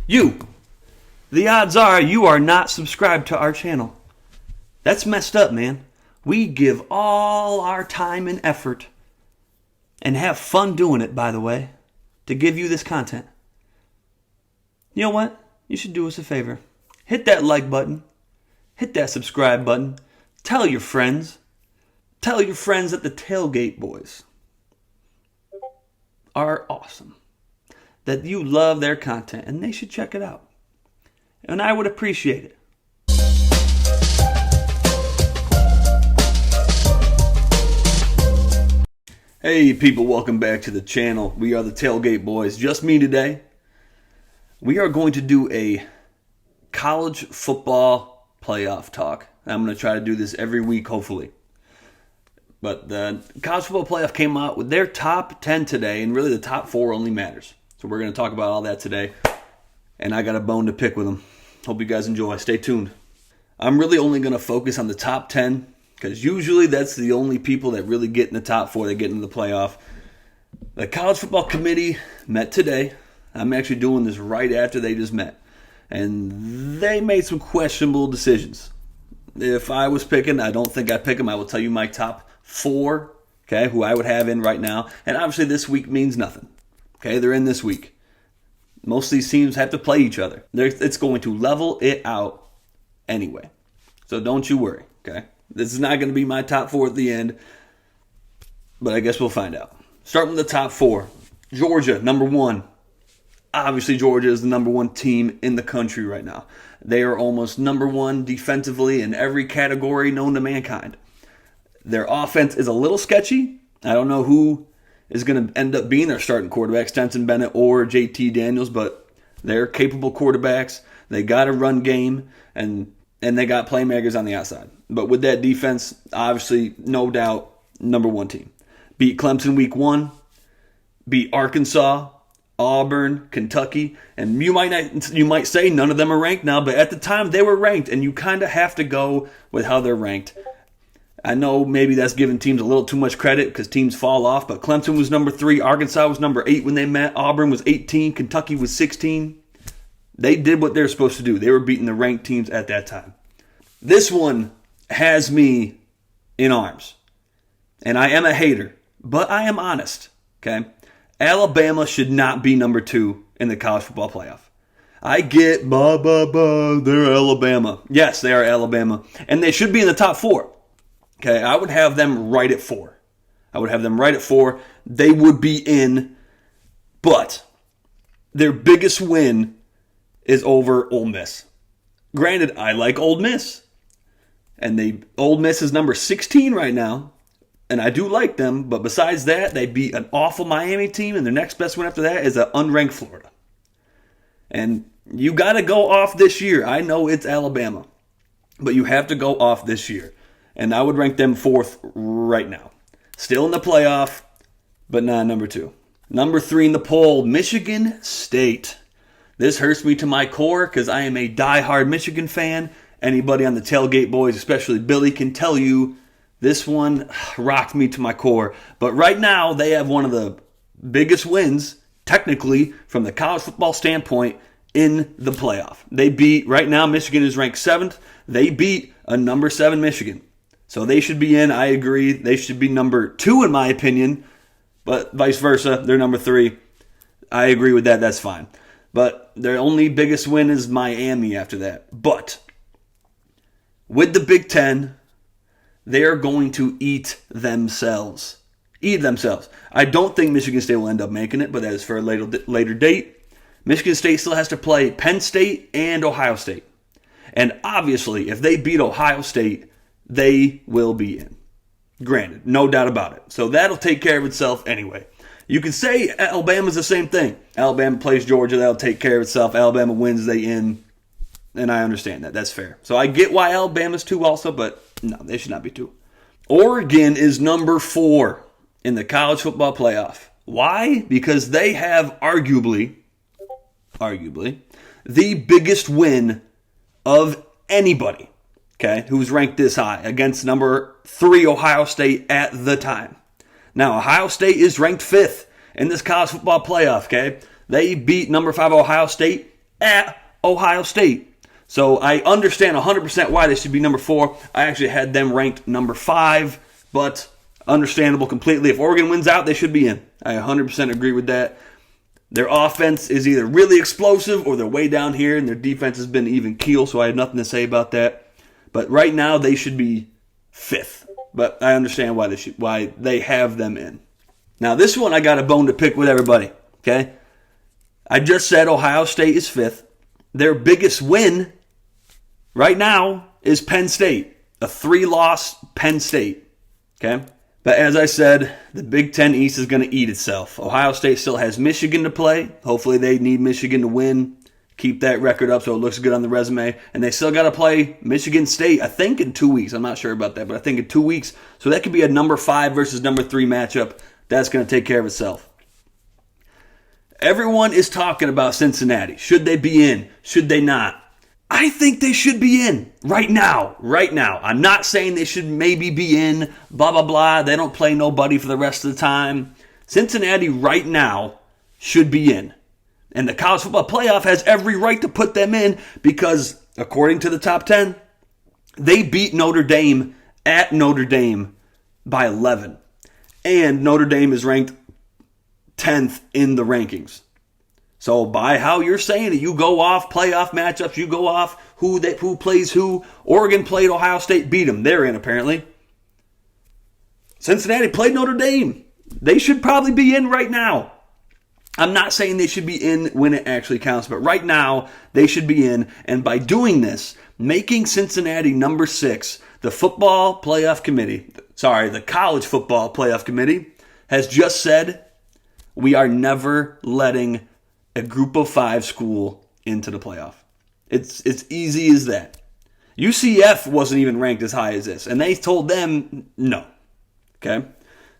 The odds are you are not subscribed to our channel. That's messed up, man. We give all our time and effort, and have fun doing it, by the way, to give you this content. You know what? You should do us a favor. Hit that like button. Hit that subscribe button. Tell your friends. Tell your friends that the Tailgate boys are awesome. That you love their content, and they should check it out. And I would appreciate it. Hey people, welcome back to the channel. We are the Tailgate boys. Just me today. We are going to do a college football playoff talk. I'm going to try to do this every week, hopefully. But the college football playoff came out with their top 10 today, and really the top 4 only matters. So we're going to talk about all that today. And I got a bone to pick with them. Hope you guys enjoy. Stay tuned. I'm really only going to focus on the top 10, because usually that's the only people that really get in the top 4 that get into the playoff. The College Football Committee met today. I'm actually doing this right after they just met. And they made some questionable decisions. If I was picking, I don't think I'd pick them. I will tell you my top 4, okay, who I would have in right now. And obviously this week means nothing. Okay, they're in this week. Most of these teams have to play each other. It's going to level it out anyway. So don't you worry, okay? This is not going to be my top 4 at the end, but I guess we'll find out. Starting with the top 4. Georgia, number 1. Obviously, Georgia is the number 1 team in the country right now. They are almost number 1 defensively in every category known to mankind. Their offense is a little sketchy. I don't know who is going to end up being their starting quarterback, Stetson Bennett or JT Daniels, but they're capable quarterbacks. They got a run game, and they got playmakers on the outside. But with that defense, obviously, no doubt, number 1 team. Beat Clemson week 1, beat Arkansas, Auburn, Kentucky, and you might say none of them are ranked now, but at the time they were ranked, and you kind of have to go with how they're ranked. I know maybe that's giving teams a little too much credit because teams fall off, but Clemson was number 3, Arkansas was number 8 when they met, Auburn was 18, Kentucky was 16. They did what they were supposed to do. They were beating the ranked teams at that time. This one has me in arms, and I am a hater, but I am honest, okay? Alabama should not be number 2 in the college football playoff. I get, they're Alabama. Yes, they are Alabama, and they should be in the top 4. Okay, I would have them right at 4. They would be in, but their biggest win is over Ole Miss. Granted, I like Ole Miss. And Ole Miss is number 16 right now. And I do like them. But besides that, they beat an awful Miami team. And their next best win after that is an unranked Florida. And you got to go off this year. I know it's Alabama. But you have to go off this year. And I would rank them 4th right now. Still in the playoff, but not number 2. Number 3 in the poll, Michigan State. This hurts me to my core because I am a diehard Michigan fan. Anybody on the Tailgate boys, especially Billy, can tell you this one rocked me to my core. But right now, they have one of the biggest wins, technically, from the college football standpoint, in the playoff. They beat, right now, Michigan is ranked 7th. They beat a number 7 Michigan. So they should be in, I agree. They should be number 2 in my opinion, but vice versa, they're number 3. I agree with that, that's fine. But their only biggest win is Miami after that. But with the Big Ten, they are going to eat themselves. I don't think Michigan State will end up making it, but that is for a later date. Michigan State still has to play Penn State and Ohio State. And obviously, if they beat Ohio State, they will be in. Granted, no doubt about it. So that'll take care of itself anyway. You can say Alabama's the same thing. Alabama plays Georgia, that'll take care of itself. Alabama wins, they in. And I understand that. That's fair. So I get why Alabama's 2 also, but no, they should not be 2. Oregon is number 4 in the college football playoff. Why? Because they have arguably, the biggest win of anybody, okay, who's ranked this high against number 3 Ohio State at the time. Now, Ohio State is ranked 5th in this college football playoff, okay? They beat number 5 Ohio State at Ohio State. So I understand 100% why they should be number 4. I actually had them ranked number 5, but understandable completely. If Oregon wins out, they should be in. I 100% agree with that. Their offense is either really explosive or they're way down here, and their defense has been even keel, so I have nothing to say about that. But right now, they should be 5th. But I understand why they have them in. Now, this one I got a bone to pick with everybody. Okay, I just said Ohio State is 5th. Their biggest win right now is Penn State, a 3-loss Penn State. Okay, but as I said, the Big Ten East is going to eat itself. Ohio State still has Michigan to play. Hopefully, they need Michigan to win. Keep that record up so it looks good on the resume. And they still got to play Michigan State, I think, in 2 weeks. I'm not sure about that, but I think in 2 weeks. So that could be a number 5 versus number 3 matchup. That's going to take care of itself. Everyone is talking about Cincinnati. Should they be in? Should they not? I think they should be in right now. Right now. I'm not saying they should maybe be in, blah, blah, blah. They don't play nobody for the rest of the time. Cincinnati right now should be in. And the college football playoff has every right to put them in because, according to the top 10, they beat Notre Dame at Notre Dame by 11. And Notre Dame is ranked 10th in the rankings. So by how you're saying it, you go off playoff matchups, you go off who plays who. Oregon played Ohio State, beat them. They're in apparently. Cincinnati played Notre Dame. They should probably be in right now. I'm not saying they should be in when it actually counts, but right now they should be in. And by doing this, making Cincinnati number 6, the College Football Playoff Committee has just said we are never letting a group of 5 school into the playoff. It's easy as that. UCF wasn't even ranked as high as this, and they told them no. Okay?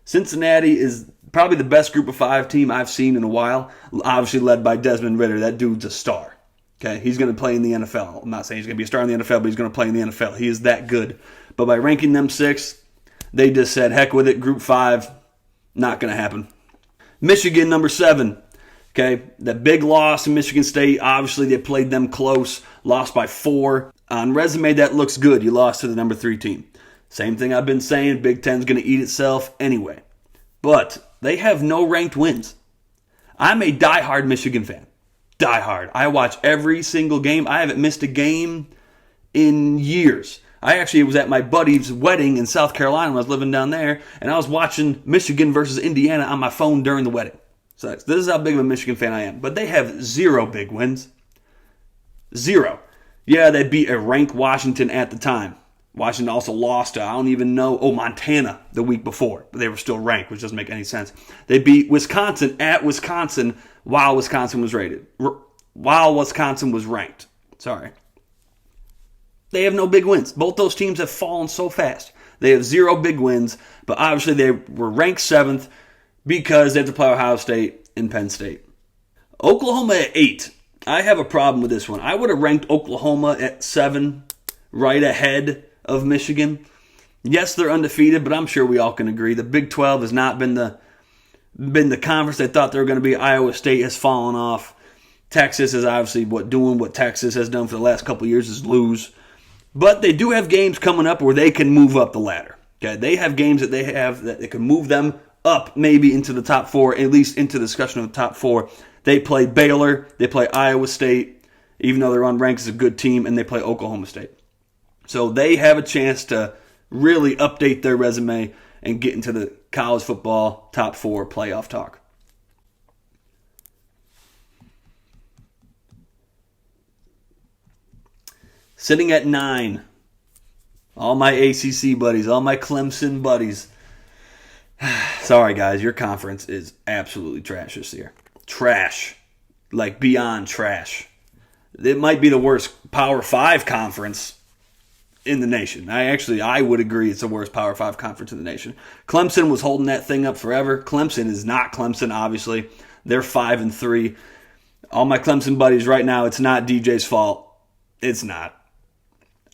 Cincinnati is probably the best group of 5 team I've seen in a while, obviously led by Desmond Ridder. That dude's a star. Okay? He's going to play in the NFL. I'm not saying he's going to be a star in the NFL, but he's going to play in the NFL. He is that good. But by ranking them 6th, they just said, heck with it, group 5, not going to happen. Michigan, number 7. Okay, the big loss in Michigan State, obviously they played them close, lost by 4. On resume, that looks good. You lost to the number 3 team. Same thing I've been saying, Big Ten's going to eat itself anyway. But they have no ranked wins. I'm a diehard Michigan fan. Diehard. I watch every single game. I haven't missed a game in years. I actually was at my buddy's wedding in South Carolina when I was living down there, and I was watching Michigan versus Indiana on my phone during the wedding. So this is how big of a Michigan fan I am. But they have 0 big wins. 0. Yeah, they beat a ranked Washington at the time. Washington also lost to, I don't even know, Montana the week before. But they were still ranked, which doesn't make any sense. They beat Wisconsin at Wisconsin while Wisconsin was rated. While Wisconsin was ranked. Sorry. They have no big wins. Both those teams have fallen so fast. They have 0 big wins, but obviously they were ranked 7th because they have to play Ohio State and Penn State. Oklahoma at 8. I have a problem with this one. I would have ranked Oklahoma at 7, right ahead of Michigan. Yes, they're undefeated, but I'm sure we all can agree the Big 12 has not been the conference they thought they were going to be. Iowa State has fallen off. Texas is obviously doing what Texas has done for the last couple of years is lose. But they do have games coming up where they can move up the ladder. Okay, they have games that they can move them up maybe into the top 4, at least into the discussion of the top 4. They play Baylor, they play Iowa State, even though they're unranked as a good team, and they play Oklahoma State. So they have a chance to really update their resume and get into the college football top 4 playoff talk. Sitting at 9, all my ACC buddies, all my Clemson buddies. Sorry, guys, your conference is absolutely trash this year. Trash. Like, beyond trash. It might be the worst Power 5 conference in the nation. I would agree it's the worst Power 5 conference in the nation. Clemson was holding that thing up forever. Clemson is not Clemson, obviously. They're 5-3. All my Clemson buddies right now, it's not DJ's fault. It's not.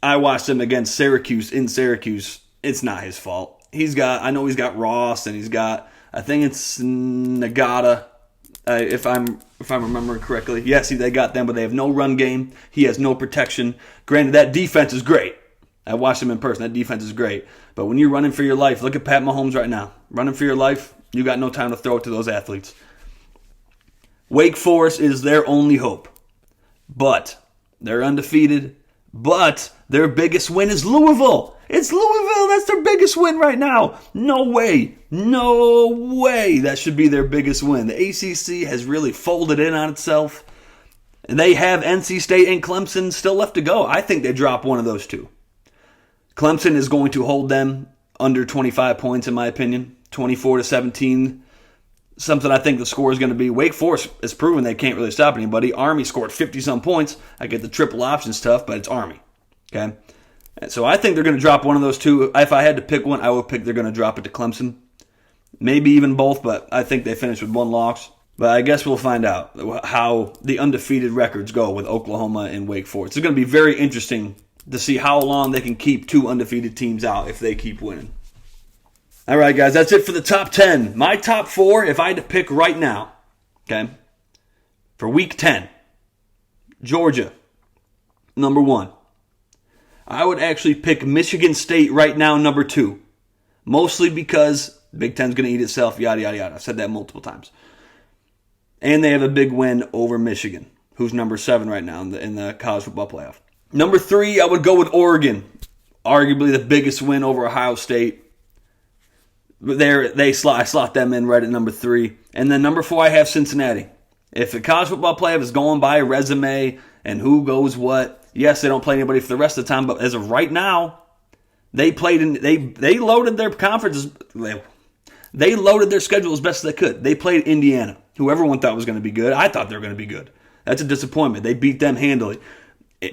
I watched him against Syracuse in Syracuse. It's not his fault. I know he's got Ross and he's got, I think it's Nagata. if I'm remembering correctly. Yes, they got them, but they have no run game. He has no protection. Granted, that defense is great. I watched him in person. That defense is great. But when you're running for your life, look at Pat Mahomes right now. Running for your life, you got no time to throw it to those athletes. Wake Forest is their only hope. But they're undefeated. But their biggest win is Louisville. It's Louisville. That's their biggest win right now. No way. No way that should be their biggest win. The ACC has really folded in on itself. And they have NC State and Clemson still left to go. I think they drop one of those two. Clemson is going to hold them under 25 points, in my opinion. 24-17. Something I think the score is going to be. Wake Forest has proven they can't really stop anybody. Army scored 50-some points. I get the triple option stuff, but it's Army. Okay? So I think they're going to drop one of those two. If I had to pick one, I would pick they're going to drop it to Clemson. Maybe even both, but I think they finish with one loss. But I guess we'll find out how the undefeated records go with Oklahoma and Wake Forest. It's going to be very interesting to see how long they can keep two undefeated teams out if they keep winning. All right, guys, that's it for the top 10. My top 4, if I had to pick right now, okay, for week 10, Georgia, number 1. I would actually pick Michigan State right now, number 2, mostly because Big Ten's going to eat itself, yada, yada, yada. I've said that multiple times. And they have a big win over Michigan, who's number 7 right now in the college football playoff. Number 3, I would go with Oregon, arguably the biggest win over Ohio State. But I slot them in right at number 3. And then number 4, I have Cincinnati. If the college football playoff is going by resume and who goes what, yes, they don't play anybody for the rest of the time, but as of right now, they loaded their conferences. They loaded their schedule as best as they could. They played Indiana, who everyone thought was going to be good. I thought they were going to be good. That's a disappointment. They beat them handily.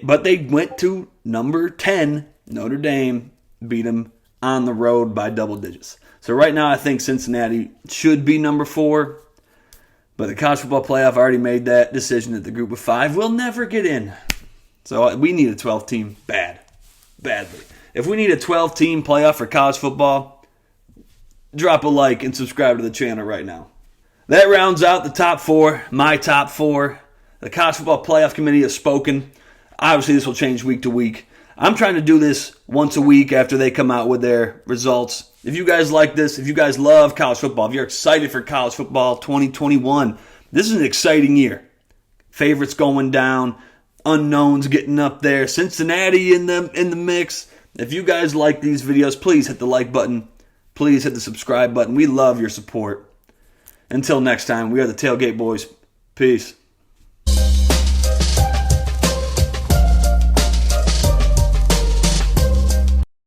But they went to number 10, Notre Dame, beat them on the road by double digits. So right now I think Cincinnati should be number 4. But the college football playoff already made that decision that the group of 5 will never get in. So we need a 12 team badly. If we need a 12 team playoff for college football, drop a like and subscribe to the channel right now. That rounds out the top 4, my top 4. The college football playoff committee has spoken. Obviously this will change week to week. I'm trying to do this once a week after they come out with their results. If you guys like this, if you guys love college football, if you're excited for college football 2021, this is an exciting year. Favorites going down, unknowns getting up there, Cincinnati in the mix. If you guys like these videos, please hit the like button. Please hit the subscribe button. We love your support. Until next time, we are the Tailgate Boys. Peace.